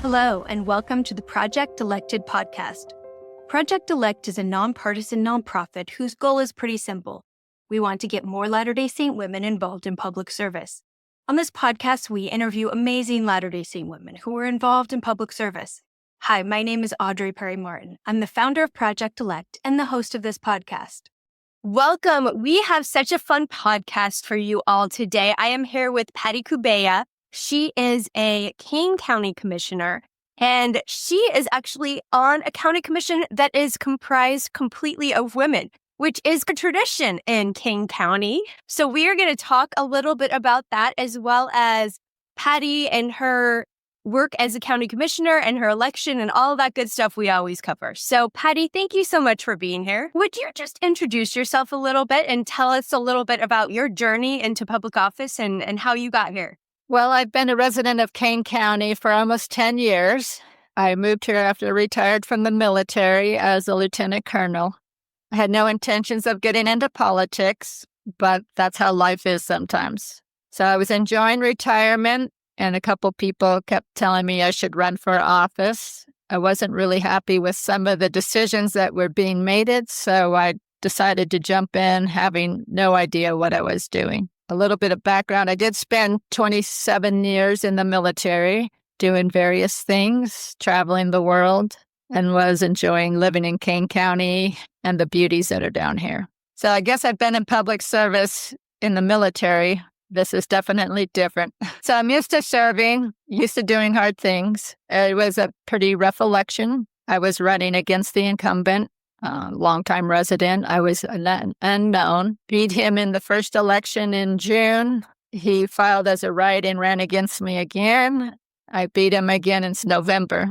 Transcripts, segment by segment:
Hello, and welcome to the Project Elected podcast. Project Elect is a nonpartisan nonprofit whose goal is pretty simple. We want to get more Latter-day Saint women involved in public service. On this podcast, we interview amazing Latter-day Saint women who are involved in public service. Hi, my name is Audrey Perry-Martin. I'm the founder of Project Elect and the host of this podcast. Welcome. We have such a fun podcast for you all today. I am here with Patty Kubeja. She is a Kane County Commissioner, and she is actually on a county commission that is comprised completely of women, which is a tradition in Kane County. So we are going to talk a little bit about that, as well as Patty and her work as a county commissioner and her election and all that good stuff we always cover. So Patty, thank you so much for being here. Would you just introduce yourself a little bit and tell us a little bit about your journey into public office and how you got here? Well, I've been a resident of Kane County for almost 10 years. I moved here after I retired from the military as a lieutenant colonel. I had no intentions of getting into politics, but that's how life is sometimes. So I was enjoying retirement, and a couple people kept telling me I should run for office. I wasn't really happy with some of the decisions that were being made, so I decided to jump in, having no idea what I was doing. A little bit of background. I did spend 27 years in the military doing various things, traveling the world, and was enjoying living in Kane County and the beauties that are down here. So I guess I've been in public service in the military. This is definitely different. So I'm used to serving, used to doing hard things. It was a pretty rough election. I was running against the incumbent. Longtime resident. I was an unknown. Beat him in the first election in June. He filed as a write and ran against me again. I beat him again in November.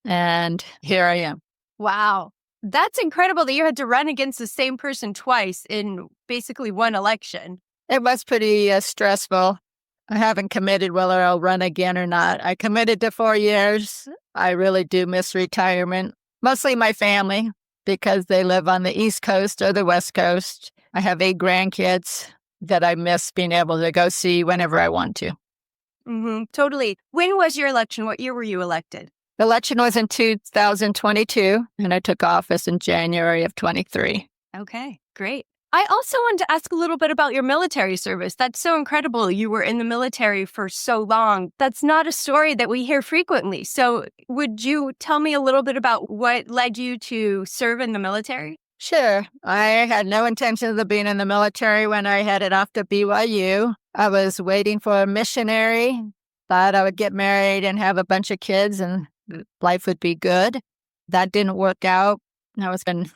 And here I am. Wow. That's incredible that you had to run against the same person twice in basically one election. It was pretty stressful. I haven't committed whether I'll run again or not. I committed to 4 years. I really do miss retirement. Mostly my family, because they live on the East Coast or the West Coast. I have 8 grandkids that I miss being able to go see whenever I want to. Totally. When was your election? What year were you elected? The election was in 2022, and I took office in January of 23. Okay, great. I also wanted to ask a little bit about your military service. That's so incredible. You were in the military for so long. That's not a story that we hear frequently. So would you tell me a little bit about what led you to serve in the military? Sure. I had no intentions of being in the military when I headed off to BYU. I was waiting for a missionary, thought I would get married and have a bunch of kids and life would be good. That didn't work out. I was in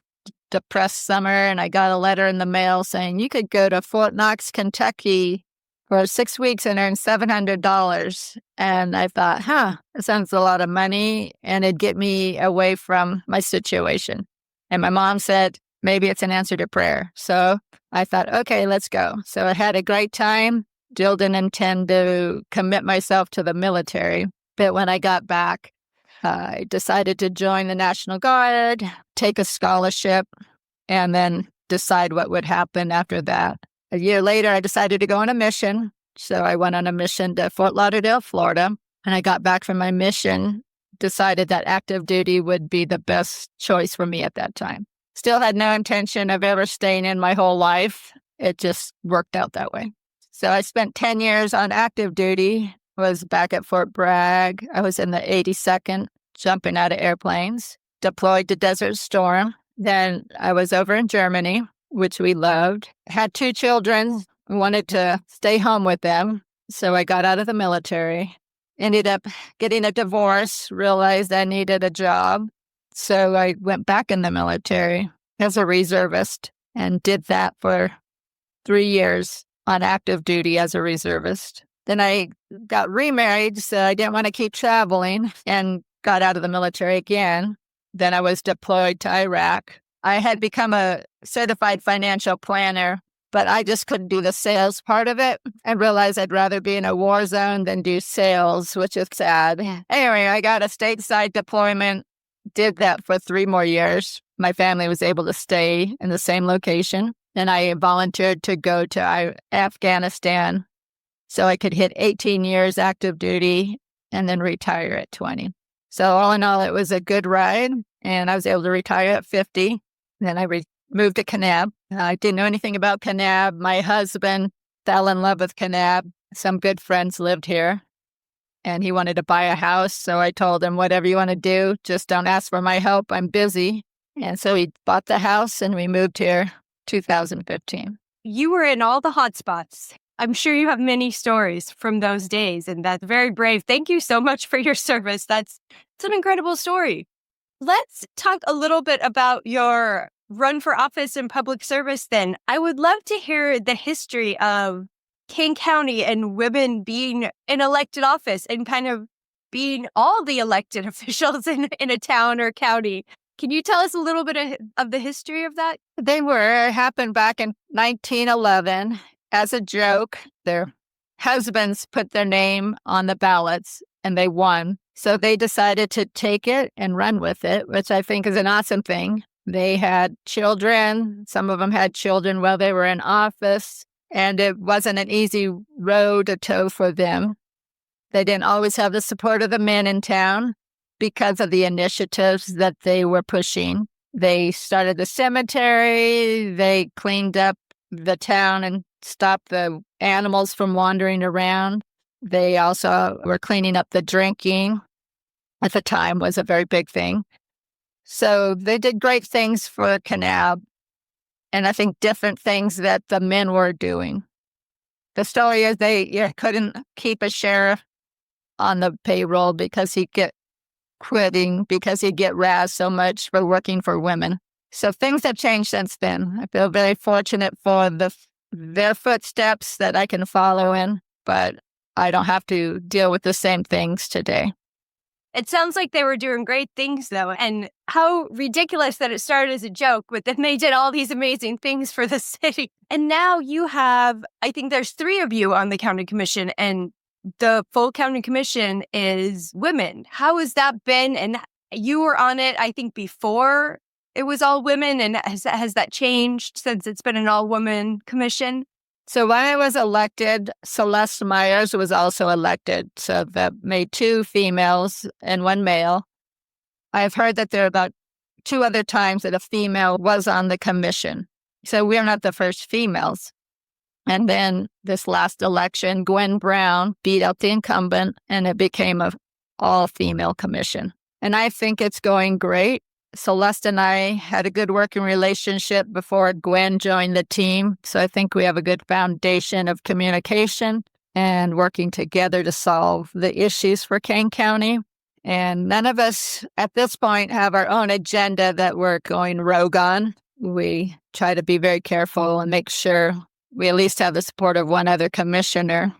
depressed summer, and I got a letter in the mail saying you could go to Fort Knox, Kentucky for 6 weeks and earn $700. And I thought, that sounds a lot of money, and it'd get me away from my situation. And my mom said, maybe it's an answer to prayer. So I thought, okay, let's go. So I had a great time. Still didn't intend to commit myself to the military. But when I got back, I decided to join the National Guard, take a scholarship, and then decide what would happen after that. A year later, I decided to go on a mission. So I went on a mission to Fort Lauderdale, Florida, and I got back from my mission, decided that active duty would be the best choice for me at that time. Still had no intention of ever staying in my whole life. It just worked out that way. So I spent 10 years on active duty, was back at Fort Bragg. I was in the 82nd, jumping out of airplanes, deployed to Desert Storm. Then I was over in Germany, which we loved. Had 2 children, wanted to stay home with them. So I got out of the military, ended up getting a divorce, realized I needed a job. So I went back in the military as a reservist and did that for 3 years on active duty as a reservist. Then I got remarried, so I didn't want to keep traveling and got out of the military again. Then I was deployed to Iraq. I had become a certified financial planner, but I just couldn't do the sales part of it. I realized I'd rather be in a war zone than do sales, which is sad. Anyway, I got a stateside deployment, did that for 3 more years. My family was able to stay in the same location, and I volunteered to go to Afghanistan so I could hit 18 years active duty and then retire at 20. So all in all, it was a good ride, and I was able to retire at 50. Then I moved to Kanab. I didn't know anything about Kanab. My husband fell in love with Kanab. Some good friends lived here, and he wanted to buy a house. So I told him, whatever you want to do, just don't ask for my help. I'm busy. And so he bought the house, and we moved here 2015. You were in all the hot spots. I'm sure you have many stories from those days, and that's very brave. Thank you so much for your service. It's an incredible story. Let's talk a little bit about your run for office and public service then. I would love to hear the history of Kane County and women being in elected office and kind of being all the elected officials in a town or county. Can you tell us a little bit of the history of that? It happened back in 1911. As a joke, their husbands put their name on the ballots and they won. So they decided to take it and run with it, which I think is an awesome thing. They had children. Some of them had children while they were in office, and it wasn't an easy road to toe for them. They didn't always have the support of the men in town because of the initiatives that they were pushing. They started the cemetery. They cleaned up the town and stopped the animals from wandering around. They also were cleaning up the drinking. At the time was a very big thing. So they did great things for Kanab, and I think different things that the men were doing. The story is they couldn't keep a sheriff on the payroll because he'd get quitting, because he'd get razzed so much for working for women. So things have changed since then. I feel very fortunate for their footsteps that I can follow in, but I don't have to deal with the same things today. It sounds like they were doing great things, though, and how ridiculous that it started as a joke, but then they did all these amazing things for the city. And now you have, I think there's 3 of you on the county commission, and the full county commission is women. How has that been? And you were on it, I think, before it was all women, and has that changed since it's been an all-woman commission? So when I was elected, Celeste Myers was also elected. So that made 2 females and 1 male. I've heard that there are about 2 other times that a female was on the commission. So we're not the first females. And then this last election, Gwen Brown beat out the incumbent, and it became an all-female commission. And I think it's going great. Celeste and I had a good working relationship before Gwen joined the team. So I think we have a good foundation of communication and working together to solve the issues for Kane County. And none of us at this point have our own agenda that we're going rogue on. We try to be very careful and make sure we at least have the support of one other commissioner.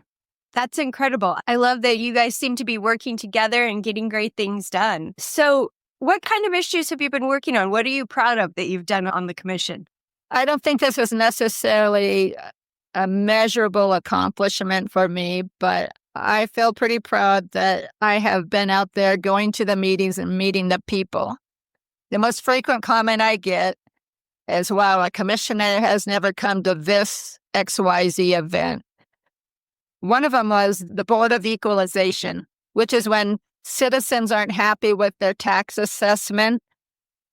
That's incredible. I love that you guys seem to be working together and getting great things done. So what kind of issues have you been working on? What are you proud of that you've done on the commission? I don't think this was necessarily a measurable accomplishment for me, but I feel pretty proud that I have been out there going to the meetings and meeting the people. The most frequent comment I get is, wow, a commissioner has never come to this XYZ event. One of them was the Board of Equalization, which is when citizens aren't happy with their tax assessment,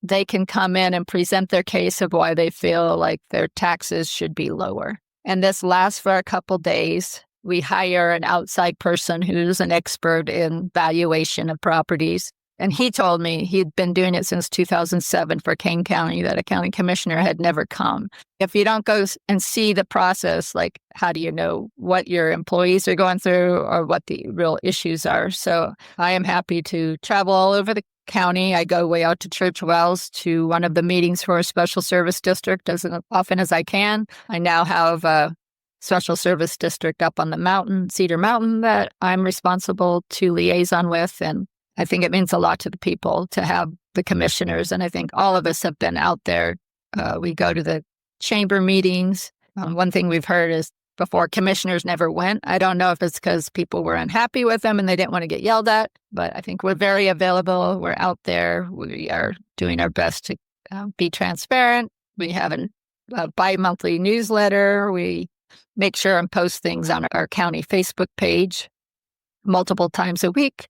they can come in and present their case of why they feel like their taxes should be lower. And this lasts for a couple days. We hire an outside person who's an expert in valuation of properties. And he told me he'd been doing it since 2007 for Kane County, that a county commissioner had never come. If you don't go and see the process, like, how do you know what your employees are going through or what the real issues are? So I am happy to travel all over the county. I go way out to Church Wells to one of the meetings for a special service district as often as I can. I now have a special service district up on the mountain, Cedar Mountain, that I'm responsible to liaison with. And I think it means a lot to the people to have the commissioners. And I think all of us have been out there. We go to the chamber meetings. One thing we've heard is before commissioners never went. I don't know if it's because people were unhappy with them and they didn't want to get yelled at, but I think we're very available. We're out there. We are doing our best to be transparent. We have a bi-monthly newsletter. We make sure and post things on our county Facebook page multiple times a week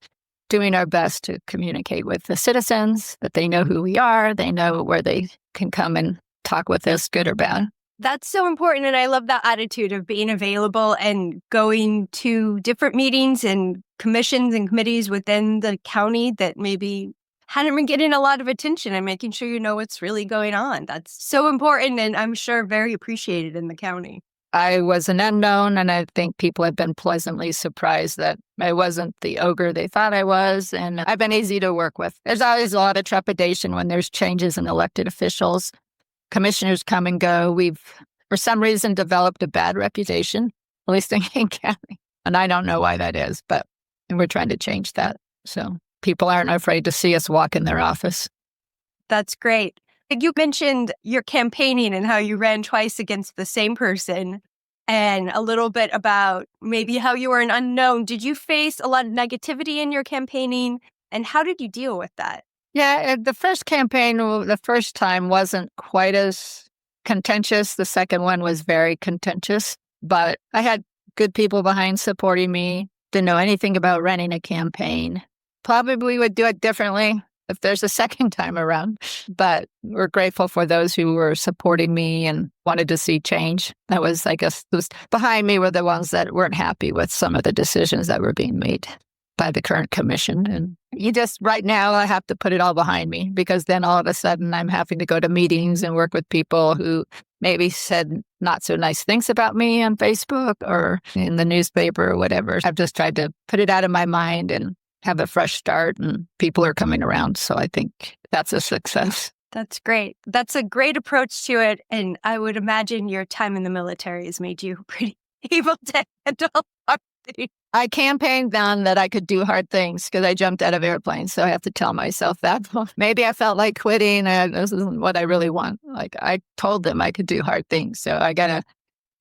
doing our best to communicate with the citizens, that they know who we are, they know where they can come and talk with us, good or bad. That's so important. And I love that attitude of being available and going to different meetings and commissions and committees within the county that maybe hadn't been getting a lot of attention, and making sure you know what's really going on. That's so important, and I'm sure very appreciated in the county. I was an unknown, and I think people have been pleasantly surprised that I wasn't the ogre they thought I was, and I've been easy to work with. There's always a lot of trepidation when there's changes in elected officials. Commissioners come and go. We've, for some reason, developed a bad reputation, at least in Kane County. And I don't know why that is, but we're trying to change that. So people aren't afraid to see us walk in their office. That's great. You mentioned your campaigning and how you ran twice against the same person, and a little bit about maybe how you were an unknown. Did you face a lot of negativity in your campaigning, and how did you deal with that? Yeah, the first campaign, the first time wasn't quite as contentious. The second one was very contentious, but I had good people behind supporting me. Didn't know anything about running a campaign. Probably would do it differently if there's a second time around, but we're grateful for those who were supporting me and wanted to see change. That was, I guess, those behind me were the ones that weren't happy with some of the decisions that were being made by the current commission. And right now, I have to put it all behind me, because then all of a sudden I'm having to go to meetings and work with people who maybe said not so nice things about me on Facebook or in the newspaper or whatever. I've just tried to put it out of my mind and have a fresh start, and people are coming around. So I think that's a success. That's great. That's a great approach to it. And I would imagine your time in the military has made you pretty able to handle everything. I campaigned on that I could do hard things because I jumped out of airplanes. So I have to tell myself that. Maybe I felt like quitting and this isn't what I really want. Like, I told them I could do hard things. So I got to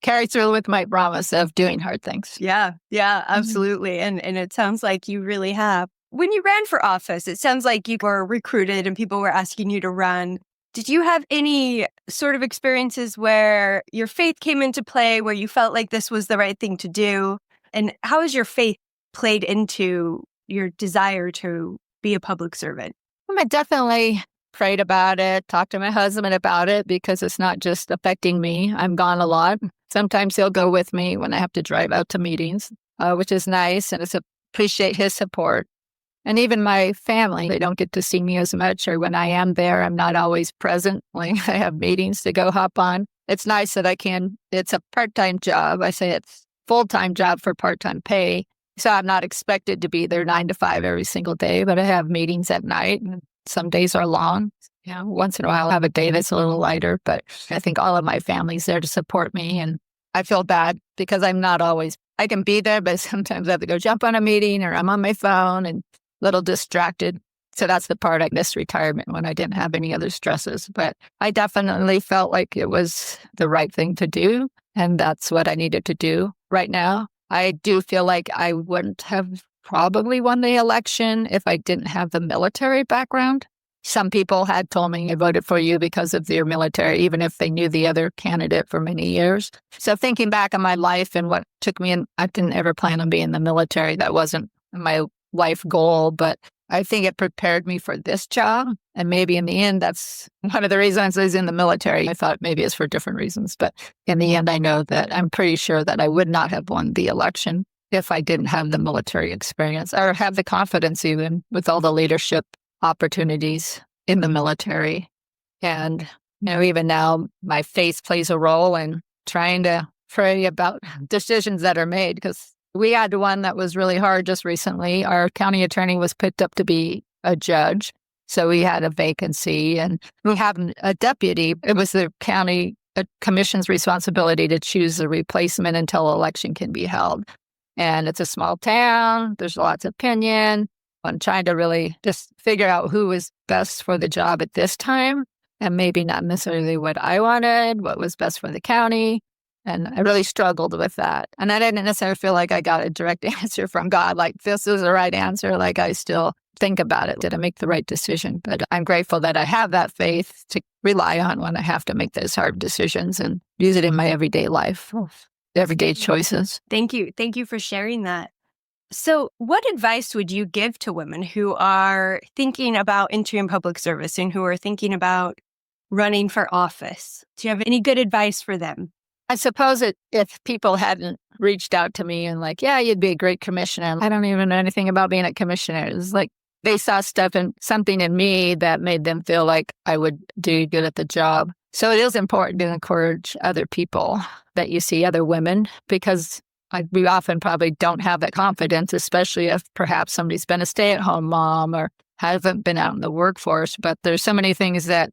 carry through with my promise of doing hard things. Yeah, absolutely. And it sounds like you really have. When you ran for office, it sounds like you were recruited and people were asking you to run. Did you have any sort of experiences where your faith came into play, where you felt like this was the right thing to do? And how has your faith played into your desire to be a public servant? I definitely prayed about it, talked to my husband about it, because it's not just affecting me. I'm gone a lot. Sometimes he'll go with me when I have to drive out to meetings, which is nice, and I appreciate his support. And even my family, they don't get to see me as much, or when I am there, I'm not always present. Like, I have meetings to go hop on. It's nice that I can. It's a part-time job. I say it's full-time job for part-time pay. So I'm not expected to be there 9 to 5 every single day, but I have meetings at night, and some days are long. Yeah, once in a while I'll have a day that's a little lighter, but I think all of my family's there to support me. And I feel bad because I'm not always, I can be there, but sometimes I have to go jump on a meeting, or I'm on my phone and a little distracted. So that's the part I missed retirement, when I didn't have any other stresses. But I definitely felt like it was the right thing to do. And that's what I needed to do right now. I do feel like I wouldn't have probably won the election if I didn't have the military background. Some people had told me, I voted for you because of your military, even if they knew the other candidate for many years. So thinking back on my life and what took me in, I didn't ever plan on being in the military. That wasn't my life goal, but I think it prepared me for this job. And maybe in the end, that's one of the reasons I was in the military. I thought maybe it's for different reasons, but in the end, I know that I'm pretty sure that I would not have won the election if I didn't have the military experience, or have the confidence even with all the leadership opportunities in the military. And, even now, my faith plays a role in trying to pray about decisions that are made, because we had one that was really hard just recently. Our county attorney was picked up to be a judge. So we had a vacancy, and we have a deputy. It was the county commission's responsibility to choose a replacement until election can be held. And it's a small town. There's lots of opinion. I'm trying to really just figure out who was best for the job at this time, and maybe not necessarily what I wanted, what was best for the county. And I really struggled with that. And I didn't necessarily feel like I got a direct answer from God, like this is the right answer. Like, I still think about it. Did I make the right decision? But I'm grateful that I have that faith to rely on when I have to make those hard decisions, and use it in my everyday life, everyday choices. Thank you. Thank you for sharing that. So what advice would you give to women who are thinking about entering public service and who are thinking about running for office? Do you have any good advice for them? I suppose if people hadn't reached out to me and like, yeah, you'd be a great commissioner. I don't even know anything about being a commissioner. It's like they saw something in me that made them feel like I would do good at the job. So it is important to encourage other people that you see, other women, because we often probably don't have that confidence, especially if perhaps somebody's been a stay-at-home mom or hasn't been out in the workforce. But there's so many things that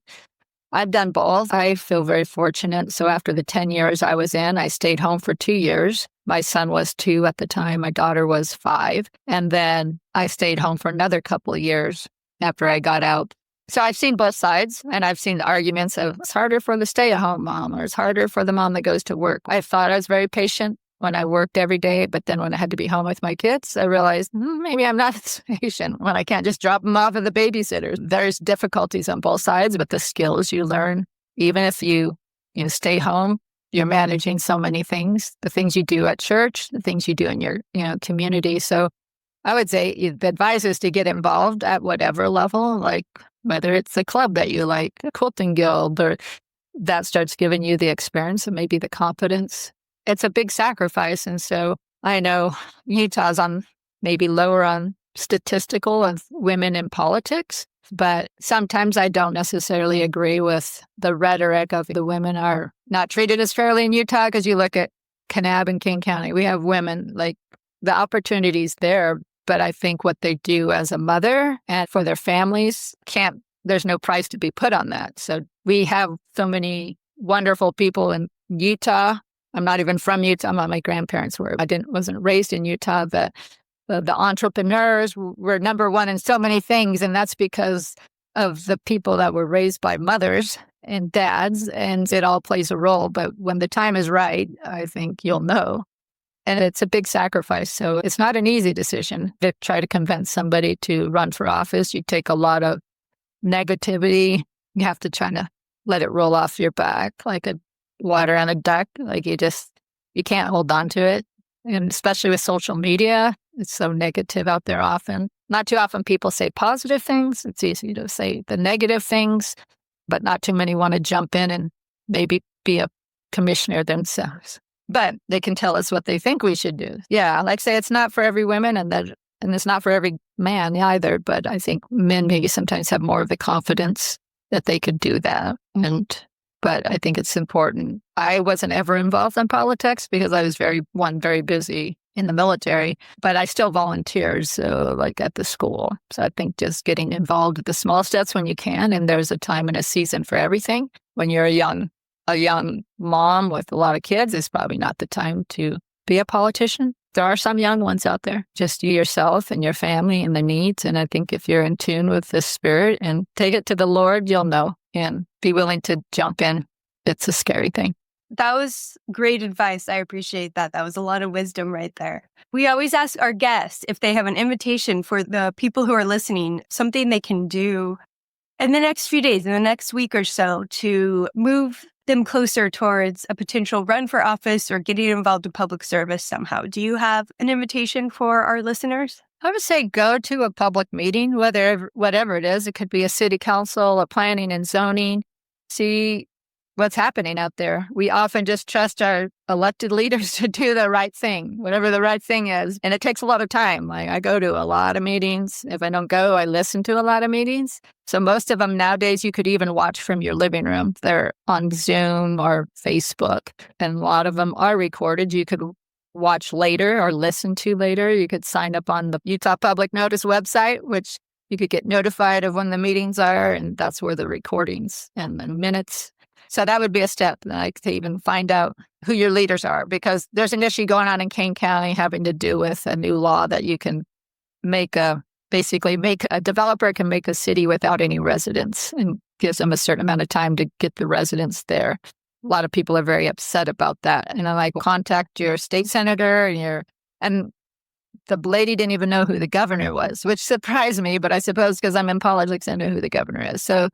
I've done both. I feel very fortunate. So after the 10 years I was in, I stayed home for 2 years. My son was 2 at the time. My daughter was 5. And then I stayed home for another couple of years after I got out. So I've seen both sides, and I've seen the arguments of it's harder for the stay-at-home mom or it's harder for the mom that goes to work. I thought I was very patient when I worked every day, but then when I had to be home with my kids, I realized maybe I'm not as patient when I can't just drop them off at the babysitter. There's difficulties on both sides, but the skills you learn, even if you stay home, you're managing so many things, the things you do at church, the things you do in your community. So I would say the advice is to get involved at whatever level, like whether it's a club that you like, a quilting guild, or that starts giving you the experience and maybe the confidence. It's a big sacrifice. And so I know Utah's on maybe lower on statistical of women in politics, but sometimes I don't necessarily agree with the rhetoric of the women are not treated as fairly in Utah, because you look at Kanab and Kane County, we have women, like the opportunities there, but I think what they do as a mother and for their families there's no price to be put on that. So we have so many wonderful people in Utah. I'm not even from Utah. My grandparents were. I wasn't raised in Utah, but the entrepreneurs were number one in so many things, and that's because of the people that were raised by mothers and dads, and it all plays a role. But when the time is right, I think you'll know. And it's a big sacrifice, so it's not an easy decision to try to convince somebody to run for office. You take a lot of negativity. You have to try to let it roll off your back like a water on a duck. Like you can't hold on to it. And especially with social media, it's so negative out there often. Not too often people say positive things. It's easy to say the negative things, but not too many want to jump in and maybe be a commissioner themselves. But they can tell us what they think we should do. Yeah, like I say, it's not for every woman and it's not for every man either. But I think men maybe sometimes have more of the confidence that they could do that. But I think it's important. I wasn't ever involved in politics because I was very busy in the military, but I still volunteered, so like at the school. So I think just getting involved at the small steps when you can, and there's a time and a season for everything. When you're a young mom with a lot of kids, it's probably not the time to be a politician. There are some young ones out there, just you yourself and your family and the needs. And I think if you're in tune with the Spirit and take it to the Lord, you'll know and be willing to jump in. It's a scary thing. That was great advice. I appreciate that. That was a lot of wisdom right there. We always ask our guests if they have an invitation for the people who are listening, something they can do in the next few days, in the next week or so, to move them closer towards a potential run for office or getting involved in public service somehow. Do you have an invitation for our listeners? I would say go to a public meeting, whatever it is. It could be a city council, a planning and zoning. See what's happening out there. We often just trust our elected leaders to do the right thing, whatever the right thing is. And it takes a lot of time. Like I go to a lot of meetings. If I don't go, I listen to a lot of meetings. So most of them nowadays, you could even watch from your living room. They're on Zoom or Facebook. And a lot of them are recorded. You could watch later or listen to later. You could sign up on the Utah Public Notice website, which you could get notified of when the meetings are. And that's where the recordings and the minutes. So that would be a step, like to even find out who your leaders are, because there's an issue going on in Kane County having to do with a new law that you can basically make a developer can make a city without any residents and gives them a certain amount of time to get the residents there. A lot of people are very upset about that. And I like contact your state senator and the lady didn't even know who the governor was, which surprised me, but I suppose because I'm in politics, I know who the governor is. So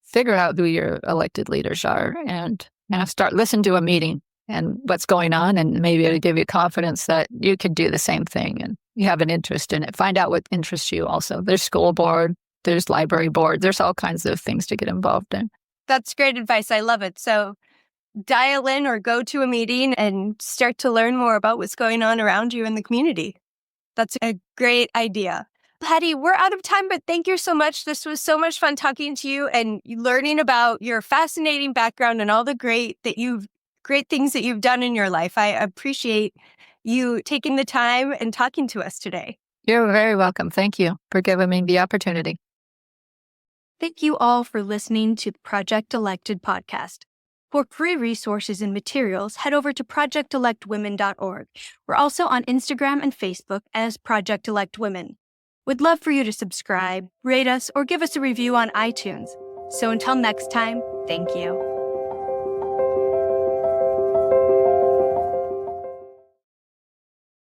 figure out who your elected leaders are and start listening to a meeting. and what's going on, and maybe it'll give you confidence that you could do the same thing and you have an interest in it. Find out what interests you also. There's school board, there's library board, there's all kinds of things to get involved in. That's great advice. I love it. So dial in or go to a meeting and start to learn more about what's going on around you in the community. That's a great idea. Patty, we're out of time, but thank you so much. This was so much fun talking to you and learning about your fascinating background and all the great things that you've done in your life. I appreciate you taking the time and talking to us today. You're very welcome. Thank you for giving me the opportunity. Thank you all for listening to the Project Elected podcast. For free resources and materials, head over to projectelectwomen.org. We're also on Instagram and Facebook as Project Elect Women. We'd love for you to subscribe, rate us, or give us a review on iTunes. So until next time, thank you.